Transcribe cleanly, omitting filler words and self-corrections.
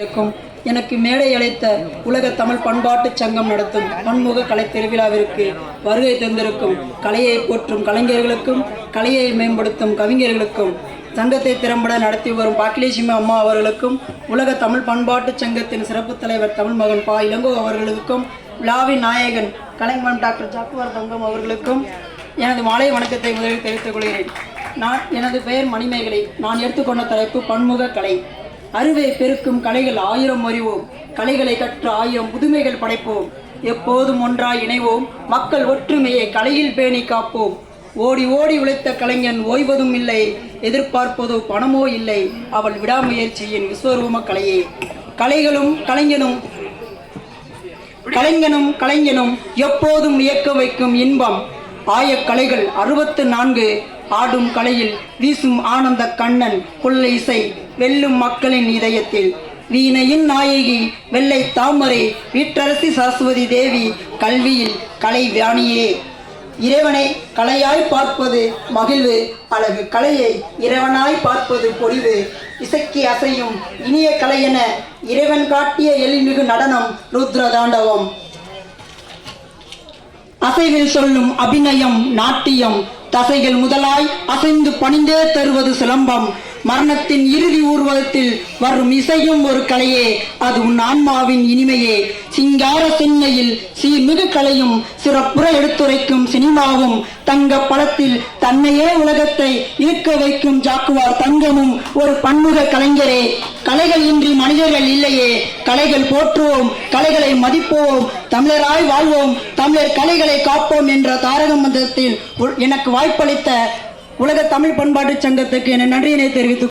இருக்கும். எனக்கு மேடை அழைத்த உலக தமிழ் பண்பாட்டு சங்கம் நடத்தும் பன்முக கலை திருவிழாவிற்கு வருகை தந்திருக்கும் கலையை போற்றும் கலைஞர்களுக்கும் கலையை மேம்படுத்தும் கவிஞர்களுக்கும் சங்கத்தை திறம்பட நடத்தி வரும் பாக்கிலேசிமி அம்மா அவர்களுக்கும் உலக தமிழ் பண்பாட்டு சங்கத்தின் சிறப்பு தலைவர் தமிழ் மகன் பா இளங்கோ அவர்களுக்கும் விழாவின் நாயகன் கலைஞர் டாக்டர் ஜாக்குவார் தங்கம் அவர்களுக்கும் எனது மாலை வணக்கத்தை முதலில் தெரிவித்துக் கொள்கிறேன். எனது பெயர் மணிமேகலை. நான் எடுத்துக்கொண்ட தலைப்பு பன்முக கலை. அறிவை பெருக்கும் கலைகள் 1000 அறிவோம், கலைகளை கற்று 1000 புதுமைகள் படைப்போம். எப்போதும் ஒன்றாய் இணைவோம், மக்கள் ஒற்றுமையை கலையில் பேணி காப்போம். ஓடி ஓடி உழைத்த கலைஞன் ஓய்வதும் இல்லை, எதிர்பார்ப்பதோ பணமோ இல்லை, அவள் விடாமுயற்சியின் விஸ்வரூப கலையே. கலைஞனும் எப்போதும் இயக்க வைக்கும் இன்பம். ஆயக்கலைகள் 64 ஆடும் கலையில் வீசும் ஆனந்த கண்ணன் கொள்ளை இசை வெல்லும் மக்களின் இதயத்தில். வீணையின் நாயகி வெள்ளை தாமரை வீட்டரசி சரஸ்வதி தேவி கல்வியில் கலை வாணியே. இறைவனை கலையாய் பார்ப்பது மகிழ்வு, அழகு கலையை இறைவனாய் பார்ப்பது பொழிவு. இசைக்கு அசையும் இனிய கலையென இறைவன் காட்டிய எழில்மிகு நடனம் ருத்ர தாண்டவம். அசைவில் சொல்லும் அபிநயம் நாட்டியம், தசைகள் முதலாய் அசைந்து பணிந்தே தருவது சிலம்பம். மரணத்தின் இறுதி ஊர்வலத்தில் வரும் இசையும் ஒரு கலையே, அது உன் ஆன்மாவின் இனிமையே. சிங்கார சென்னையில் சீர்மிகு கலையும் சிறப்புற எடுத்துரைக்கும் சினிமாவும், தங்க படத்தில் தன்னையே உலகத்தை ஈர்க்க வைக்கும் ஜாக்குவார் தங்கமும் ஒரு பன்முக கலைஞரே. கலைகள் இன்றி மனிதர்கள் இல்லையே, கலைகள் போற்றுவோம், கலைகளை மதிப்போம், தமிழராய் வாழ்வோம், தமிழர் கலைகளை காப்போம் என்ற தாரக மந்திரத்தில் எனக்கு வாய்ப்பளித்த உலக தமிழ் பண்பாட்டு சங்கத்துக்கு என நன்றியினை தெரிவித்துக்